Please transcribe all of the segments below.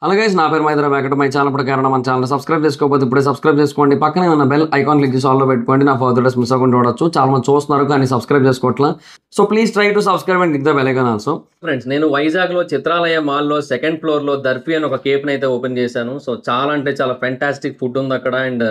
Hello guys, నా పేరు Maitra Venkata. My channel ప్రకారం మన ఛానల్ సబ్స్క్రైబ్ చేసుకోకపోతే ఇప్పుడే సబ్స్క్రైబ్ చేసుకోండి. పక్కనే ఉన్న బెల్ ఐకాన్ క్లిక్ చేసి ఆల్లో పెట్టుకోండి. నా ఫర్దర్ డేస్ మిస్ అవ్వకుండా చూడొచ్చు. చాలా మంది చూస్తున్నారు కానీ సబ్స్క్రైబ్ చేసుకోవట్లా. So please try to subscribe and click the bell icon also. Friends, నేను వైజాగ్లో చిత్రాలయ మాల్లో సెకండ్ ఫ్లోర్లో దర్ఫీ అని ఒక కేఫ్ని అయితే ఓపెన్ చేశాను. సో చాలా అంటే చాలా ఫెంటాస్టిక్ ఫుడ్ ఉంది అక్కడ. అండ్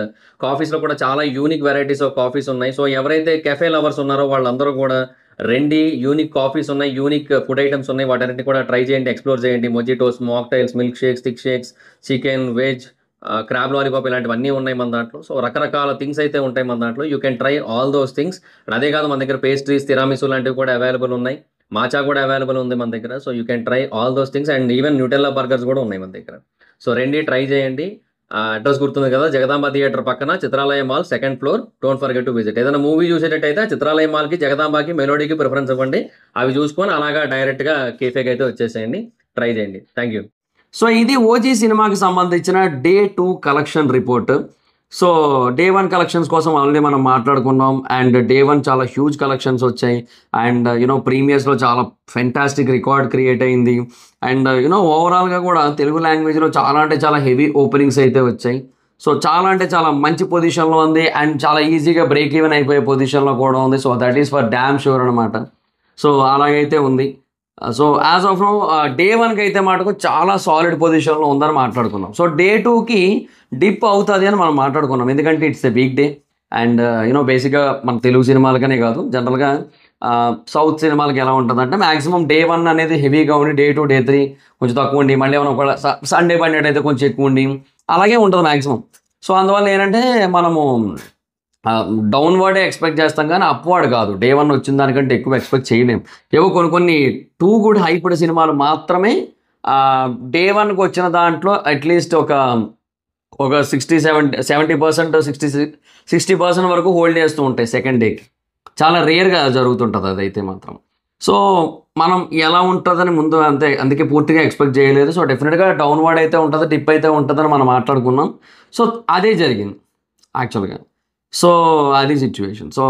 కాఫీస్లో కూడా చాలా యూనిక్ వెరైటీస్ ఆఫ్ కాఫీస్ ఉన్నాయి. సో ఎవరైతే కెఫే లవర్స్ ఉన్నారో వాళ్ళందరూ కూడా రెండు యూనిక్ కాఫీస్ ఉన్నాయి, యూనిక్ ఫుడ్ ఐటమ్స్ ఉన్నాయి. వాటన్నిటిని కూడా ట్రై చేయండి, ఎక్స్ప్లోర్ చేయండి. Mojitos, mocktails, milk shakes, thick shakes, chicken, veg, crab lollipop ఇలాంటివన్నీ ఉన్నాయి మన దాంట్లో. సో రకరకాల థింగ్స్ అయితే ఉంటాయి మన దాంట్లో. You can try all those things. అదే కాదు, మన దగ్గర పేస్ట్రీస్, తిరామిసు లాంటివి కూడా అవైలబుల్ ఉన్నాయి. మాచా కూడా అవైలబుల్ ఉంది మన దగ్గర. So you can try all those things. And even Nutella burgers కూడా ఉన్నాయి మన దగ్గర. సో రెండి ట్రై చేయండి. అడ్రస్ గుర్తుంది కదా, జగదాంబ థియేటర్ పక్కన Chitralaya mall second floor. Don't forget to visit. ఏదైనా మూవీ చూసేటట్టయితే చిత్రాలయ మాల్కి, జగదాంబకి, మెలోడీకి ప్రిఫరెన్స్ ఇవ్వండి. అవి చూసుకొని అలాగా డైరెక్ట్గా కేఫేకి అయితే వచ్చేసేయండి. ట్రై చేయండి. Thank you. సో ఇది ఓజీ సినిమాకి సంబంధించిన day 2 collection report. So day 1 collections కోసం ఆల్రెడీ మనం మాట్లాడుకున్నాం. అండ్ డే 1 చాలా హ్యూజ్ కలెక్షన్స్ వచ్చాయి. అండ్ ప్రీమియర్స్లో చాలా ఫెంటాస్టిక్ రికార్డ్ క్రియేట్ అయింది. అండ్ ఓవరాల్గా కూడా తెలుగు లాంగ్వేజ్లో చాలా అంటే చాలా హెవీ ఓపెనింగ్స్ అయితే వచ్చాయి. సో చాలా అంటే చాలా మంచి పొజిషన్లో ఉంది. అండ్ చాలా ఈజీగా బ్రేక్ ఈవెన్ అయిపోయే పొజిషన్లో కూడా ఉంది. So that is for damn sure అనమాట. సో అలాగైతే ఉంది. So as of now day 1కి అయితే మటుకు చాలా సాలిడ్ పొజిషన్లో ఉందని మాట్లాడుకున్నాం. సో డే 2కి డిప్ అవుతుంది అని మనం మాట్లాడుకున్నాం. ఎందుకంటే it's a week day. And బేసిక్గా మన తెలుగు సినిమాలకనే కాదు, జనరల్గా సౌత్ సినిమాలకి ఎలా ఉంటుందంటే మ్యాక్సిమం డే 1 అనేది హెవీగా ఉండి, డే 2, డే 3 కొంచెం తక్కువ ఉండి, మళ్ళీ ఏమైనా ఒకవేళ సండే పడినట్టయితే కొంచెం ఎక్కువ ఉండి అలాగే ఉంటుంది మ్యాక్సిమం. సో అందువల్ల ఏంటంటే మనము డౌన్వర్డే ఎక్స్పెక్ట్ చేస్తాం కానీ అప్వర్డ్ కాదు. డే 1 వచ్చిన దానికంటే ఎక్కువ ఎక్స్పెక్ట్ చేయలేం. ఏవో కొన్ని టూ గుడ్ హైప్డ్ సినిమాలు మాత్రమే డే 1కి వచ్చిన దాంట్లో అట్లీస్ట్ ఒక 60% వరకు హోల్డ్ చేస్తూ ఉంటాయి సెకండ్ డేకి. చాలా రేర్గా జరుగుతుంటుంది అదైతే మాత్రం. సో మనం ఎలా ఉంటుందని ముందు అందుకే పూర్తిగా ఎక్స్పెక్ట్ చేయలేదు. సో డెఫినెట్గా డౌన్వర్డ్ అయితే ఉంటుంది, డిప్ అయితే ఉంటుందని మనం మాట్లాడుకున్నాం. సో అదే జరిగింది యాక్చువల్గా. సో అది సిచ్యువేషన్. సో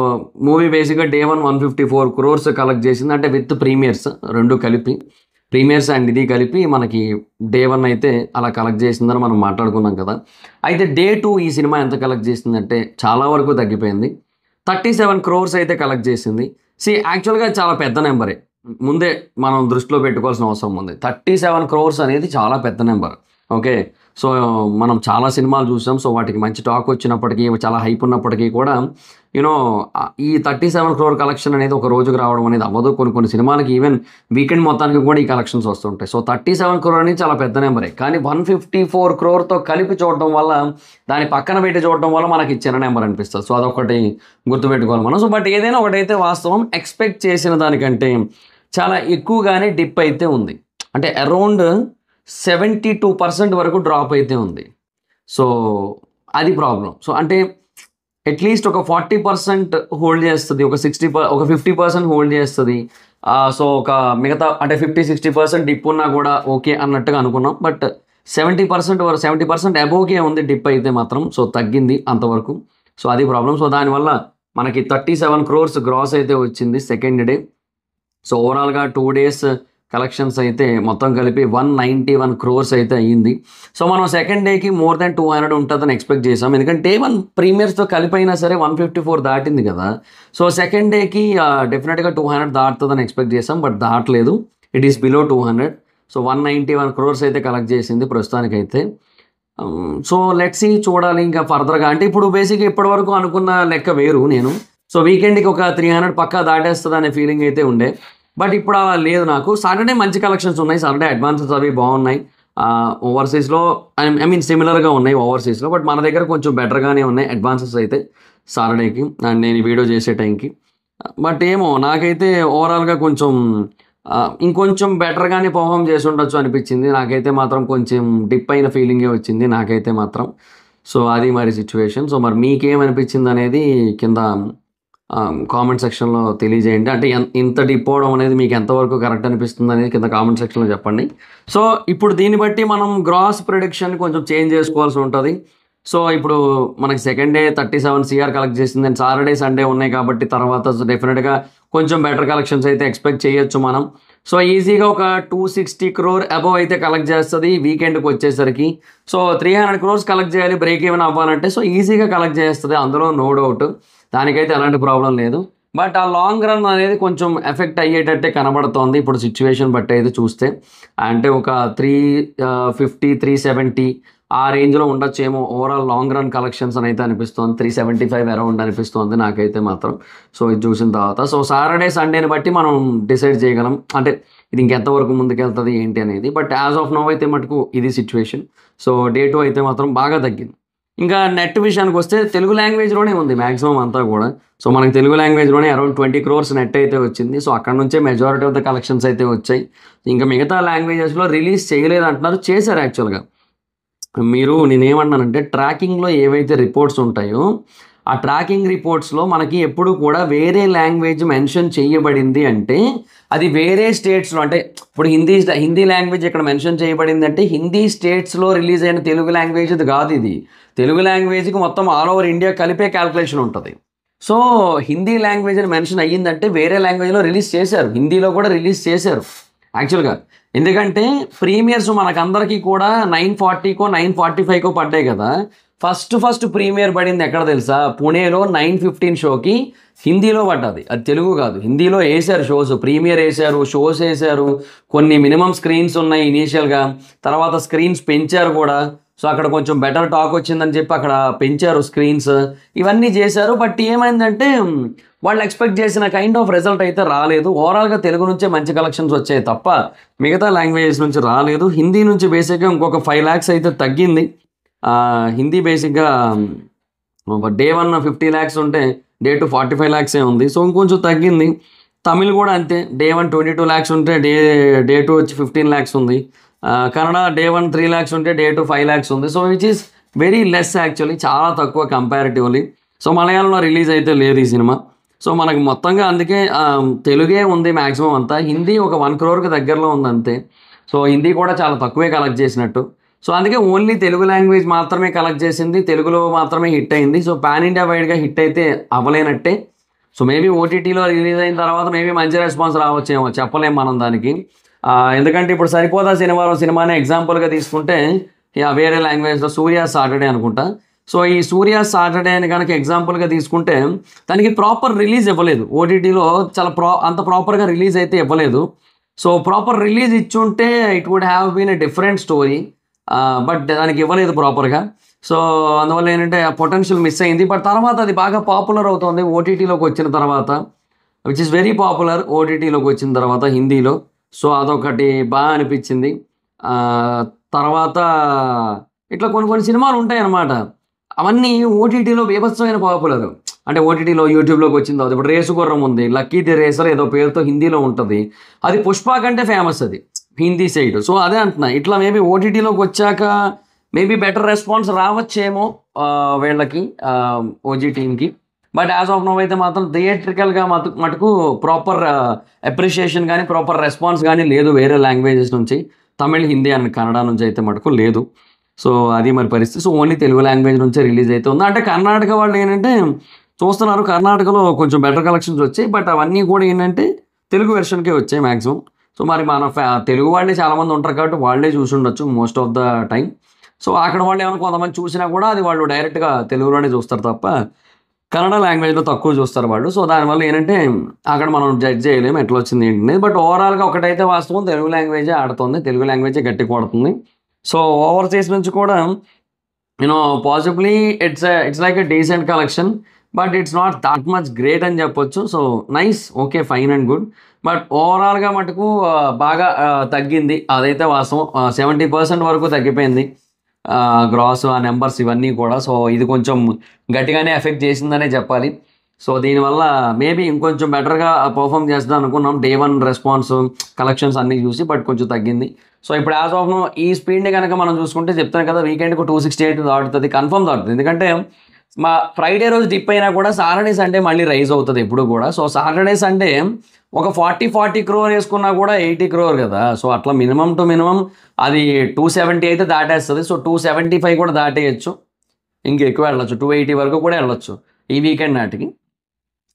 మూవీ బేసిక్గా డే 1 154 crores కలెక్ట్ చేసింది. అంటే విత్ ప్రీమియర్స్ రెండు కలిపి, ప్రీమియర్స్ అండ్ ఇది కలిపి మనకి డే 1 అయితే అలా కలెక్ట్ చేసిందని మనం మాట్లాడుకున్నాం కదా. అయితే డే 2 ఈ సినిమా ఎంత కలెక్ట్ చేసిందంటే చాలా వరకు తగ్గిపోయింది. 37 crores అయితే కలెక్ట్ చేసింది. యాక్చువల్గా చాలా పెద్ద నెంబరే, ముందే మనం దృష్టిలో పెట్టుకోవాల్సిన అవసరం ఉంది. 37 crores అనేది చాలా పెద్ద నెంబర్. ఓకే, సో మనం చాలా సినిమాలు చూసాం. సో వాటికి మంచి టాక్ వచ్చినప్పటికీ, చాలా హైప్ ఉన్నప్పటికీ కూడా ఈ 37 crore కలెక్షన్ అనేది ఒక రోజుకి రావడం అనేది అవ్వదు. కొన్ని సినిమాలకి ఈవెన్ వీకెండ్ మొత్తానికి కూడా ఈ కలెక్షన్స్ వస్తుంటాయి. సో 37 crore అనేది చాలా పెద్ద నెంబరే. కానీ 154 crore కలిపి చూడటం వల్ల, దాని పక్కన పెట్టి చూడటం వల్ల మనకి చిన్న నెంబర్ అనిపిస్తుంది. సో అదొకటి గుర్తుపెట్టుకోవాలి మనం. సో బట్ ఏదైనా ఒకటైతే వాస్తవం, ఎక్స్పెక్ట్ చేసిన దానికంటే చాలా ఎక్కువగానే డిప్ అయితే ఉంది. అంటే అరౌండ్ 72% వరకు డ్రాప్ అయితే ఉంది. సో అది ప్రాబ్లం. సో అంటే అట్లీస్ట్ ఒక 40% హోల్డ్ చేస్తుంది, ఒక 50% హోల్డ్ చేస్తుంది. సో ఒక మిగతా అంటే 50-60% డిప్ ఉన్నా కూడా ఓకే అన్నట్టుగా అనుకున్నాం. బట్ 70% అబోవ్కే ఉంది డిప్ అయితే మాత్రం. సో తగ్గింది అంతవరకు. సో అది ప్రాబ్లం. సో దానివల్ల మనకి 37 crores గ్రాస్ అయితే వచ్చింది సెకండ్ డే. సో ఓవరాల్గా 2 days కలెక్షన్స్ అయితే మొత్తం కలిపి 191 crores అయితే అయ్యింది. సో మనం సెకండ్ డేకి మోర్ దాన్ 200 ఉంటుందని ఎక్స్పెక్ట్ చేసాం. ఎందుకంటే డే 1 ప్రీమియర్స్తో కలిపి అయినా సరే 154 దాటింది కదా. సో సెకండ్ డేకి డెఫినెట్గా 200 దాటుతుందని ఎక్స్పెక్ట్ చేసాం. బట్ దాటలేదు, it is below 200. So 191 crores అయితే కలెక్ట్ చేసింది ప్రస్తుతానికైతే. సో లెట్స్ సీ, చూడాలి ఇంకా ఫర్దర్గా. అంటే ఇప్పుడు బేసిక్గా ఇప్పటివరకు అనుకున్న లెక్క వేరు. నేను సో వీకెండ్కి ఒక 300 పక్కా దాటేస్తుంది అనే ఫీలింగ్ అయితే ఉండే. బట్ ఇప్పుడు అలా లేదు నాకు. సాటర్డే మంచి కలెక్షన్స్ ఉన్నాయి, సాటర్డే అడ్వాన్సెస్ అవి బాగున్నాయి. ఓవర్సీస్లో ఐ మీన్ సిమిలర్గా ఉన్నాయి ఓవర్సీస్లో. బట్ మన దగ్గర కొంచెం బెటర్గానే ఉన్నాయి అడ్వాన్సెస్ అయితే సాటర్డేకి అండ్ నేను ఈ వీడియో చేసే టైంకి. బట్ ఏమో నాకైతే ఓవరాల్గా కొంచెం ఇంకొంచెం బెటర్గానే పర్ఫామ్ చేసి ఉండొచ్చు అనిపించింది నాకైతే మాత్రం. కొంచెం డిప్ అయిన ఫీలింగే వచ్చింది నాకైతే మాత్రం. సో అది మరి సిచ్యువేషన్. సో మరి మీకేమనిపించింది అనేది కింద కామెంట్ సెక్షన్లో తెలియజేయండి. అంటే ఇంత డిప్ అవడం అనేది మీకు ఎంతవరకు కరెక్ట్ అనిపిస్తుంది అనేది కింద కామెంట్ సెక్షన్లో చెప్పండి. సో ఇప్పుడు దీన్ని బట్టి మనం గ్రాస్ ప్రిడిక్షన్ కొంచెం చేంజ్ చేసుకోవాల్సి ఉంటుంది. సో ఇప్పుడు మనకి సెకండ్ డే 37 crore కలెక్ట్ చేసింది. అండ్ సాటర్డే సండే ఉన్నాయి కాబట్టి తర్వాత డెఫినెట్గా కొంచెం బెటర్ కలెక్షన్స్ అయితే ఎక్స్పెక్ట్ చేయొచ్చు మనం. సో ఈజీగా ఒక 260 crore అబవ్ అయితే కలెక్ట్ చేస్తుంది వీకెండ్కి వచ్చేసరికి. సో 300 crores కలెక్ట్ చేయాలి బ్రేక్ ఈవెన్ అవ్వాలంటే, సో ఈజీగా కలెక్ట్ చేస్తుంది, అందులో నో డౌట్, దానికైతే ఎలాంటి ప్రాబ్లం లేదు. బట్ ఆ లాంగ్ రన్ అనేది కొంచెం ఎఫెక్ట్ అయ్యేటట్టే కనబడుతోంది ఇప్పుడు సిచ్యువేషన్ బట్టి అయితే చూస్తే. అంటే ఒక 350 370 ఆ రేంజ్లో ఉండొచ్చేమో ఓవరాల్ లాంగ్ రన్ కలెక్షన్స్ అని అయితే అనిపిస్తుంది. 375 అరౌండ్ అనిపిస్తుంది నాకైతే మాత్రం. సో ఇది చూసిన తర్వాత సో సాటర్డే సండేని బట్టి మనం డిసైడ్ చేయగలం, అంటే ఇది ఇంకెంతవరకు ముందుకెళ్తుంది ఏంటి అనేది. బట్ యాజ్ ఆఫ్ నౌ అయితే మటుకు ఇది సిచ్యువేషన్. సో డే 2 అయితే మాత్రం బాగా తగ్గింది. ఇంకా నెట్ విషయానికి వస్తే తెలుగు లాంగ్వేజ్లోనే ఉంది మ్యాక్సిమం అంతా కూడా. సో మనకి తెలుగు లాంగ్వేజ్లోనే అరౌండ్ 20 crores నెట్ అయితే వచ్చింది. సో అక్కడ నుంచే మెజారిటీ ఆఫ్ ద కలెక్షన్స్ అయితే వచ్చాయి. ఇంకా మిగతా లాంగ్వేజెస్లో రిలీజ్ చేయలేదు అంటున్నారు, చేశారు యాక్చువల్గా. నేనేమన్నానంటే ట్రాకింగ్లో ఏవైతే రిపోర్ట్స్ ఉంటాయో ఆ ట్రాకింగ్ రిపోర్ట్స్లో మనకి ఎప్పుడు కూడా వేరే లాంగ్వేజ్ మెన్షన్ చేయబడింది అంటే అది వేరే స్టేట్స్లో, అంటే ఇప్పుడు హిందీ లాంగ్వేజ్ ఇక్కడ మెన్షన్ చేయబడింది అంటే హిందీ స్టేట్స్లో రిలీజ్ అయిన తెలుగు లాంగ్వేజ్ ఇది కాదు. ఇది తెలుగు లాంగ్వేజ్కి మొత్తం ఆల్ ఓవర్ ఇండియా కలిపే క్యాల్కులేషన్ ఉంటుంది. సో హిందీ లాంగ్వేజ్ అని మెన్షన్ అయ్యిందంటే వేరే లాంగ్వేజ్లో రిలీజ్ చేశారు, హిందీలో కూడా రిలీజ్ చేశారు యాక్చువల్గా. ఎందుకంటే ప్రీమియర్స్ మనకందరికీ కూడా 940కో 945కో పడ్డాయి కదా. ఫస్ట్ ప్రీమియర్ పడింది ఎక్కడ తెలుసా, పుణేలో 9:15 షోకి హిందీలో పడ్డది, అది తెలుగు కాదు. హిందీలో వేశారు షోస్, ప్రీమియర్ వేశారు, షోస్ వేశారు, కొన్ని మినిమం స్క్రీన్స్ ఉన్నాయి ఇనీషియల్గా, తర్వాత స్క్రీన్స్ పెంచారు కూడా. సో అక్కడ కొంచెం బెటర్ టాక్ వచ్చిందని చెప్పి అక్కడ పెంచారు స్క్రీన్స్, ఇవన్నీ చేశారు. బట్ ఏమైందంటే వాళ్ళు ఎక్స్పెక్ట్ చేసిన కైండ్ ఆఫ్ రిజల్ట్ అయితే రాలేదు. ఓవరాల్గా తెలుగు నుంచే మంచి కలెక్షన్స్ వచ్చాయి తప్ప మిగతా లాంగ్వేజెస్ నుంచి రాలేదు. హిందీ నుంచి బేసిక్గా ఇంకొక 5 lakhs అయితే తగ్గింది. హిందీ బేసిక్గా డే 1 50 lakhs ఉంటే డే 2 45 lakhs ఉంది. సో ఇంకొంచెం తగ్గింది. తమిళ్ కూడా అంతే, డే 1 22 lakhs ఉంటే డే 2 వచ్చి 15 lakhs ఉంది. కన్నడ డే 1 3 lakhs ఉంటే డే 2 5 lakhs ఉంది. So which is very less actually, చాలా తక్కువ కంపారిటివ్లీ. సో మలయాళంలో రిలీజ్ అయితే లేదు ఈ సినిమా. సో మనకి మొత్తంగా అందుకే తెలుగే ఉంది మ్యాక్సిమం అంతా. హిందీ ఒక 1 crore దగ్గరలో ఉంది అంతే. సో హిందీ కూడా చాలా తక్కువే కలెక్ట్ చేసినట్టు. సో అందుకే ఓన్లీ తెలుగు లాంగ్వేజ్ మాత్రమే కలెక్ట్ చేసింది, తెలుగులో మాత్రమే హిట్ అయింది. సో పాన్ ఇండియా వైడ్గా హిట్ అయితే అవ్వలేనట్టే. సో మేబీ ఓటీటీలో రిలీజ్ అయిన తర్వాత మేబీ మంచి రెస్పాన్స్ రావచ్చేమో, చెప్పలేం మనం దానికి. ఎందుకంటే ఇప్పుడు సరిపోదా సినిమానే ఎగ్జాంపుల్గా తీసుకుంటే వేరే లాంగ్వేజ్లో సూర్య సాటర్డే అనుకుంటా. సో ఈ సూర్య సాటర్డే అని కనుక ఎగ్జాంపుల్గా తీసుకుంటే దానికి ప్రాపర్ రిలీజ్ ఇవ్వలేదు ఓటీటీలో, చాలా అంత ప్రాపర్గా రిలీజ్ అయితే ఇవ్వలేదు. సో ప్రాపర్ రిలీజ్ ఇచ్చుంటే it would have been a different story. But దానికి ఇవ్వలేదు ప్రాపర్గా. సో అందువల్ల ఏంటంటే ఆ పొటెన్షియల్ మిస్ అయింది. బట్ తర్వాత అది బాగా పాపులర్ అవుతుంది ఓటీటీలోకి వచ్చిన తర్వాత, విచ్ ఇస్ వెరీ పాపులర్ ఓటీటీలోకి వచ్చిన తర్వాత హిందీలో. సో అదొకటి బాగా అనిపించింది. తర్వాత ఇట్లా కొన్ని సినిమాలు ఉంటాయి అన్నమాట, అవన్నీ ఓటీటీలో బీభత్సమైన పాపులర్. అంటే ఓటీటీలో యూట్యూబ్లోకి వచ్చిన తర్వాత ఇప్పుడు రేసు గుర్రం ఉంది, లక్కీ ది రేసర్ ఏదో పేరుతో హిందీలో ఉంటుంది, అది పుష్ప కంటే ఫేమస్ అది హిందీ సైడ్. సో అదే అంటున్నా, ఇట్లా మేబీ ఓటీటీలోకి వచ్చాక మేబీ బెటర్ రెస్పాన్స్ రావచ్చేమో వీళ్ళకి, ఓజీ టీమ్కి. బట్ యాజ్ ఆఫ్ నౌ అయితే మాత్రం థియేట్రికల్గా మటుకు ప్రాపర్ అప్రిషియేషన్ కానీ ప్రాపర్ రెస్పాన్స్ కానీ లేదు వేరే లాంగ్వేజెస్ నుంచి, తమిళ్, హిందీ అండ్ కన్నడ నుంచి అయితే మటుకు లేదు. సో అది మరి పరిస్థితి. సో ఓన్లీ తెలుగు లాంగ్వేజ్ నుంచే రిలీజ్ అయితే ఉంది. అంటే కర్ణాటక వాళ్ళు ఏంటంటే చూస్తున్నారు, కర్ణాటకలో కొంచెం బెటర్ కలెక్షన్స్ వచ్చాయి. బట్ అవన్నీ కూడా ఏంటంటే తెలుగు వెర్షన్కే వచ్చాయి మ్యాక్సిమం. సో మరి మన తెలుగు వాళ్ళే చాలామంది ఉంటారు కాబట్టి వాళ్ళే చూసి ఉండొచ్చు most of the time. So అక్కడ వాళ్ళు ఏమైనా కొంతమంది చూసినా కూడా అది వాళ్ళు డైరెక్ట్గా తెలుగులోనే చూస్తారు తప్ప కన్నడ లాంగ్వేజ్లో తక్కువ చూస్తారు వాళ్ళు. సో దానివల్ల ఏంటంటే అక్కడ మనం జడ్జ్ చేయలేము ఎట్లా వచ్చింది ఏంటి. బట్ ఓవరాల్గా ఒకటైతే వాస్తవం, తెలుగు లాంగ్వేజే ఆడుతుంది, తెలుగు లాంగ్వేజే గట్టి కొడుతుంది. సో ఓవర్సీస్ నుంచి కూడా possibly it's like a decent collection, but it's not that much great అని చెప్పొచ్చు. So nice, okay, fine and good. But ఓవరాల్గా మటుకు బాగా తగ్గింది, అదైతే వాస్తవం. 70% వరకు తగ్గిపోయింది గ్రాస్, ఆ నెంబర్స్ ఇవన్నీ కూడా. సో ఇది కొంచెం గట్టిగానే ఎఫెక్ట్ చేసిందనే చెప్పాలి. సో దీనివల్ల మేబీ ఇంకొంచెం బెటర్గా పర్ఫామ్ చేద్దాం అనుకున్నాం డే 1 రెస్పాన్స్ కలెక్షన్స్ అన్నీ చూసి, బట్ కొంచెం తగ్గింది. సో ఇప్పుడు యాజ్ ఆఫ్ నో ఈ స్పీడ్ని కనుక మనం చూసుకుంటే చెప్తాను కదా, వీకెండ్కి 268 దాటుతుంది, కన్ఫర్మ్ దాటుతుంది. ఎందుకంటే మా ఫ్రైడే రోజు డిప్ అయినా కూడా సాటర్డే సండే మళ్ళీ రైజ్ అవుతుంది ఎప్పుడు కూడా. సో సాటర్డే సండే ఒక 40 crore వేసుకున్నా కూడా 80 crore కదా. సో అట్లా మినిమం టు మినిమం అది 270 అయితే దాటేస్తుంది. సో 275 కూడా దాటేయచ్చు, ఇంకెక్కువ వెళ్ళొచ్చు, 280 వరకు కూడా వెళ్ళొచ్చు ఈ వీకెండ్ నాటికి.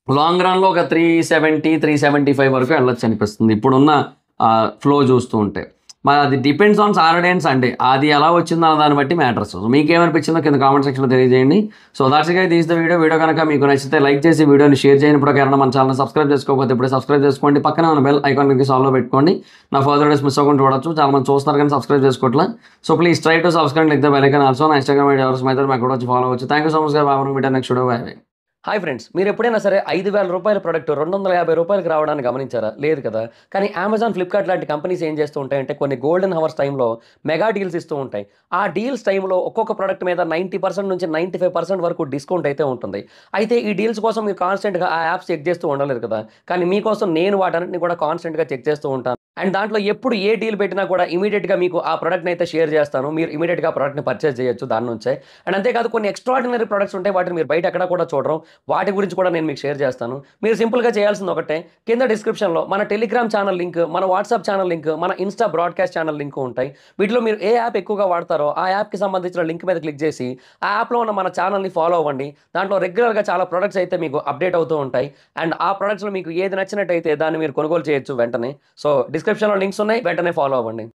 లాంగ్ రన్లో ఒక 370 375 వరకు వెళ్ళొచ్చు అనిపిస్తుంది ఇప్పుడున్న ఫ్లో చూస్తూ ఉంటే. మరి అది depends on Saturday and Sunday. అది ఎలా వచ్చిందో అన్న దాన్ని బట్టి మ్యాటర్స్. సో మీకేమనిపించిందో కింద కామెంట్ సెక్షన్లో తెలియజేయండి. So that's guys, this the video కనుక మీకు నచ్చితే లైక్ చేసి వీడియోని షేర్ చేయనప్పుడు ఎవరైనా మన ఛానల్ సబ్స్క్రైబ్ చేసుకోకపోతే ఇప్పుడే సబ్స్క్రైబ్ చేసుకోండి. పక్కన ఉన్న బెల్ ఐకాన్ క్లిక్ సాల్వ్లో పెట్టుకోండి. నా ఫర్దర్ డేస్ మిస్ అవ్వకుండా చూడొచ్చు. చాలా మంది చూస్తున్నారు కానీ సబ్స్క్రైబ్ చేసుకోవట్లే. So please try to subscribe like the bell icon also. నా ఇన్స్టాగ్రామ్ ఐడి ఎవరు అయితే మాకు కూడా వచ్చి ఫాలో అవచ్చు. Thank you so much. బాబు మీటర్ next video. Bye. Hi friends, మీరు ఎప్పుడైనా సరే 5,000 రూపాయల ప్రోడక్ట్ 250 రూపాయలకి రావడానికి గమనించారా? లేదు కదా. కానీ అమెజాన్, ఫ్లిప్కార్ట్ లాంటి కంపెనీస్ ఏం చేస్తూ ఉంటాయంటే కొన్ని గోల్డెన్ హవర్స్ టైంలో మెగా డీల్స్ ఇస్తూ ఉంటాయి. ఆ డీల్స్ టైంలో ఒక్కొక్క ప్రోడక్ట్ మీద 90% నుంచి 95% వరకు డిస్కౌంట్ అయితే ఉంటుంది. అయితే ఈ డీల్స్ కోసం మీరు కాన్స్టెంట్గా ఆ యాప్స్ చెక్ చేస్తూ ఉండలేదు కదా. కానీ మీకోసం నేను వాటన్నిటిని కూడా కాన్స్టెంట్గా చెక్ చేస్తూ ఉంటాను. అండ్ దాంట్లో ఎప్పుడు ఏ డీల్ పెట్టినా కూడా ఇమీడియట్గా మీకు ఆ ప్రోడక్ట్ని అయితే షేర్ చేస్తాను. మీరు ఇమీడియట్గా ఆ ప్రోడక్ట్ని పర్చేస్ చేయొచ్చు దాని నుంచే. అండ్ అంతేకాదు కొన్ని ఎక్స్ట్రాడినరీ ప్రొడక్ట్స్ ఉంటాయి, వాటిని మీరు బయట ఎక్కడ కూడా చూడరు. వాటి గురించి కూడా నేను మీకు షేర్ చేస్తాను. మీరు సింపుల్గా చేయాల్సింది ఒకటే, కింద డిస్క్రిప్షన్లో మన టెలిగ్రామ్ ఛానల్ లింక్, మన వాట్సాప్ ఛానల్ లింక్, మన ఇన్స్టా బ్రాడ్కాస్ట్ ఛానల్ లింక్ ఉంటాయి. వీటిలో మీరు ఏ యాప్ ఎక్కువగా వాడతారో ఆ యాప్కి సంబంధించిన లింక్ మీద క్లిక్ చేసి ఆ యాప్లో ఉన్న మన ఛానల్ని ఫాలో అవ్వండి. దాంట్లో రెగ్యులర్గా చాలా ప్రొడక్ట్స్ అయితే మీకు అప్డేట్ అవుతూ ఉంటాయి. అండ్ ఆ ప్రొడక్ట్స్లో మీకు ఏది నచ్చినట్టయితే దాన్ని మీరు కొనుగోలు చేయొచ్చు వెంటనే. సో డిస్క్రిప్షన్లో లింక్స్ ఉన్నాయి, వెంటనే ఫాలో అవ్వండి.